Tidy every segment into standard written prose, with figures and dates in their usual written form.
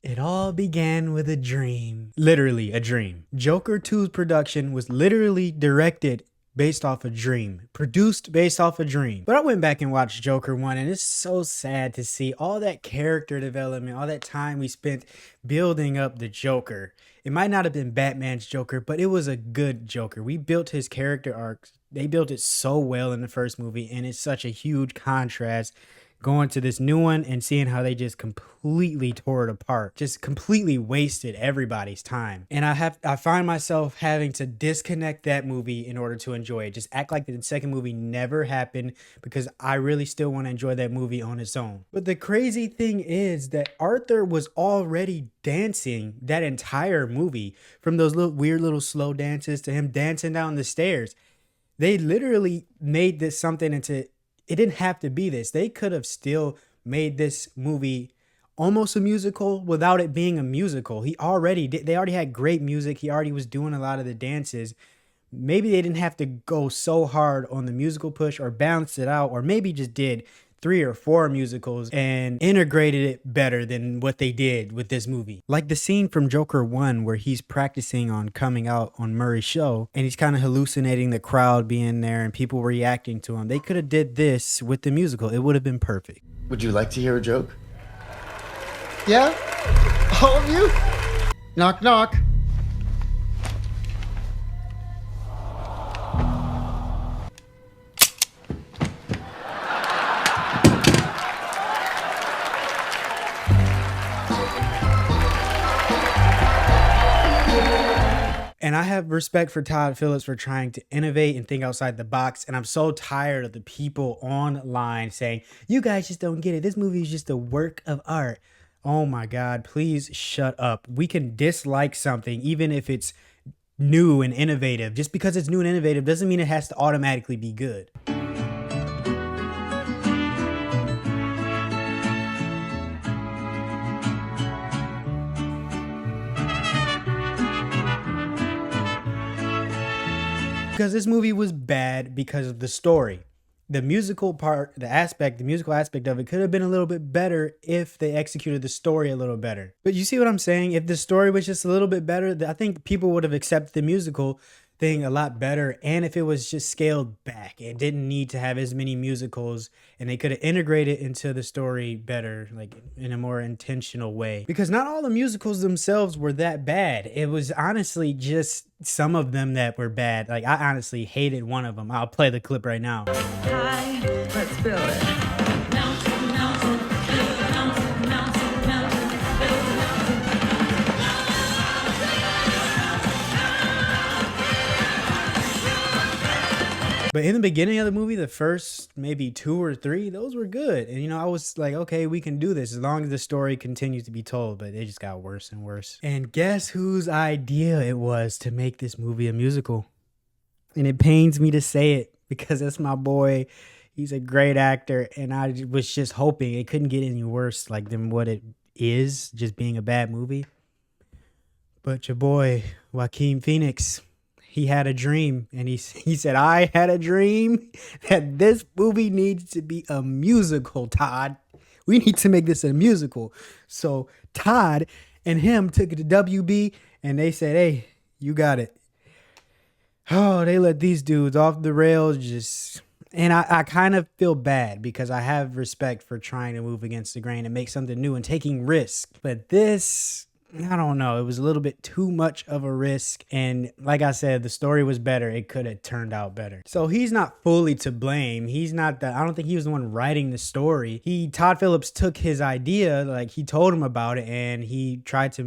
It all began with a dream. Literally a dream. Joker 2's production was literally directed based off a dream, produced based off a dream. But I went back and watched Joker 1, and it's so sad to see all that character development, all that time we spent building up the Joker. It might not have been Batman's Joker, but it was a good Joker. We built his character arcs. They built it so well in the first movie, and it's such a huge contrast going to this new one and seeing how they just completely tore it apart, just completely wasted everybody's time. And I find myself having to disconnect that movie in order to enjoy it. Just act like the second movie never happened, because I really still want to enjoy that movie on its own. But the crazy thing is that Arthur was already dancing that entire movie, from those little weird little slow dances to him dancing down the stairs. They literally made this something into, it didn't have to be this. They could have still made this movie almost a musical without it being a musical. They already had great music. He already was doing a lot of the dances. Maybe they didn't have to go so hard on the musical push, or balance it out, or maybe just did 3 or 4 musicals and integrated it better than what they did with this movie. Like the scene from Joker 1 where he's practicing on coming out on Murray's show, and he's kind of hallucinating the crowd being there and people reacting to him. They could have did this with the musical. It would have been perfect. Would you like to hear a joke? Yeah? All of you? Knock, knock. And I have respect for Todd Phillips for trying to innovate and think outside the box. And I'm so tired of the people online saying, you guys just don't get it. This movie is just a work of art. Oh my God, please shut up. We can dislike something even if it's new and innovative. Just because it's new and innovative doesn't mean it has to automatically be good. Because this movie was bad because of the story. The musical aspect of it could have been a little bit better if they executed the story a little better. But you see what I'm saying? If the story was just a little bit better, I think people would have accepted the musical thing a lot better. And if it was just scaled back, it didn't need to have as many musicals, and they could have integrated into the story better, like in a more intentional way. Because not all the musicals themselves were that bad. It was honestly just some of them that were bad. Like, I honestly hated one of them. I'll play the clip right now. Hi, let's build it. But in the beginning of the movie, the first maybe 2 or 3, those were good. And, I was like, okay, we can do this as long as the story continues to be told. But it just got worse and worse. And guess whose idea it was to make this movie a musical? And it pains me to say it because that's my boy. He's a great actor. And I was just hoping it couldn't get any worse than what it is, just being a bad movie. But your boy, Joaquin Phoenix, he had a dream, and he said, I had a dream that this movie needs to be a musical, Todd. We need to make this a musical. So Todd and him took it to WB, and they said, hey, you got it. Oh, they let these dudes off the rails and I kind of feel bad because I have respect for trying to move against the grain and make something new and taking risks. But this, I don't know. It was a little bit too much of a risk. And like I said, the story was better. It could have turned out better. So he's not fully to blame. I don't think he was the one writing the story. Todd Phillips took his idea, he told him about it, and he tried to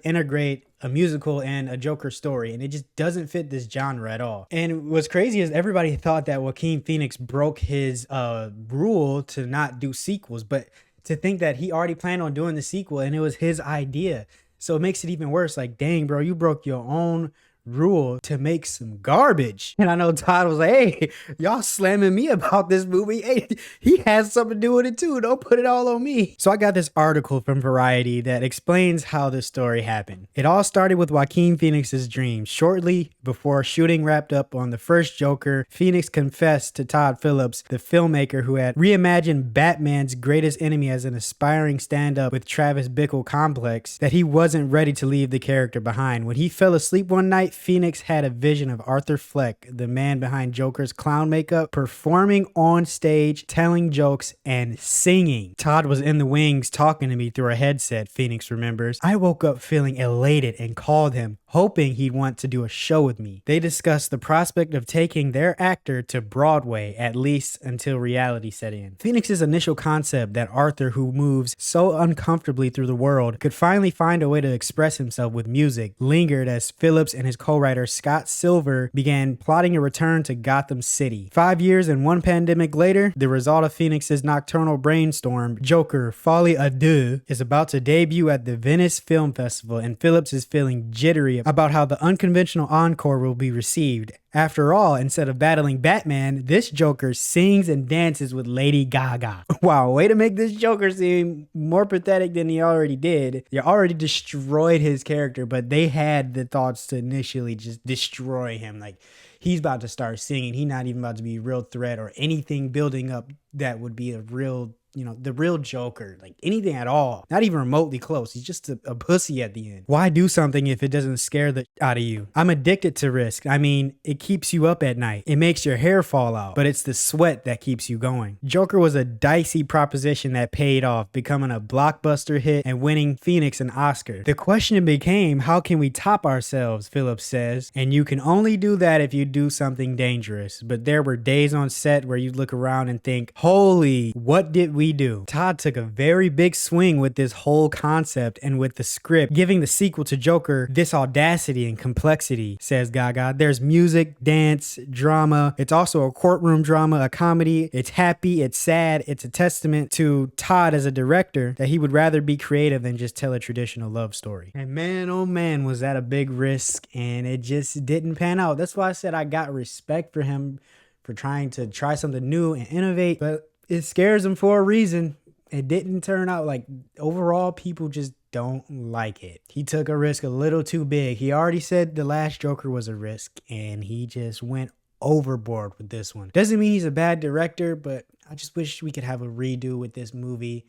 integrate a musical and a Joker story, and it just doesn't fit this genre at all. And what's crazy is everybody thought that Joaquin Phoenix broke his rule to not do sequels, but to think that he already planned on doing the sequel and it was his idea. So it makes it even worse. Like, dang, bro, you broke your own rule to make some garbage. And I know Todd was like, hey, y'all slamming me about this movie. Hey, he has something to do with it too. Don't put it all on me. So I got this article from Variety that explains how this story happened. It all started with Joaquin Phoenix's dream. Shortly before shooting wrapped up on the first Joker, Phoenix confessed to Todd Phillips, the filmmaker who had reimagined Batman's greatest enemy as an aspiring stand-up with Travis Bickle complex, that he wasn't ready to leave the character behind. When he fell asleep one night, Phoenix had a vision of Arthur Fleck, the man behind Joker's clown makeup, performing on stage, telling jokes, and singing. Todd was in the wings talking to me through a headset, Phoenix remembers. I woke up feeling elated and called him, hoping he'd want to do a show with me. They discussed the prospect of taking their actor to Broadway, at least until reality set in. Phoenix's initial concept that Arthur, who moves so uncomfortably through the world, could finally find a way to express himself with music, lingered as Phillips and his co-writer Scott Silver began plotting a return to Gotham City. 5 years and one pandemic later, the result of Phoenix's nocturnal brainstorm, Joker Folie à Deux, is about to debut at the Venice Film Festival, and Phillips is feeling jittery about how the unconventional encore will be received. After all, instead of battling Batman, this Joker sings and dances with Lady Gaga. Wow, way to make this Joker seem more pathetic than he already did. You already destroyed his character, but they had the thoughts to initially just destroy him. Like, he's about to start singing. He's not even about to be a real threat or anything building up that would be a real, the real Joker, like anything at all. Not even remotely close. He's just a pussy at the end. Why do something if it doesn't scare the out of you? I'm addicted to risk. I mean, it keeps you up at night. It makes your hair fall out, but it's the sweat that keeps you going. Joker was a dicey proposition that paid off, becoming a blockbuster hit and winning Phoenix an Oscar. The question became, how can we top ourselves, Phillips says, and you can only do that if you do something dangerous. But there were days on set where you'd look around and think, holy, what did we do? Todd took a very big swing with this whole concept and with the script, giving the sequel to Joker this audacity and complexity, says Gaga. There's music, dance, drama. It's also a courtroom drama, a comedy. It's happy, it's sad. It's a testament to Todd as a director that he would rather be creative than just tell a traditional love story. And man, oh man, was that a big risk, and it just didn't pan out. That's why I said I got respect for him for trying to try something new and innovate, but it scares him for a reason. It didn't turn out like overall people just don't like it. He took a risk a little too big. He already said the last Joker was a risk and he just went overboard with this one. Doesn't mean he's a bad director, but I just wish we could have a redo with this movie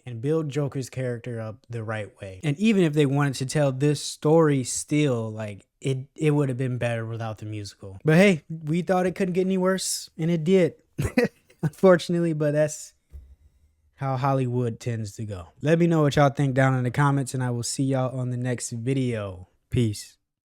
and build Joker's character up the right way. And even if they wanted to tell this story still, like it would have been better without the musical. But hey, we thought it couldn't get any worse and it did. Unfortunately, but that's how Hollywood tends to go. Let me know what y'all think down in the comments, and I will see y'all on the next video. Peace.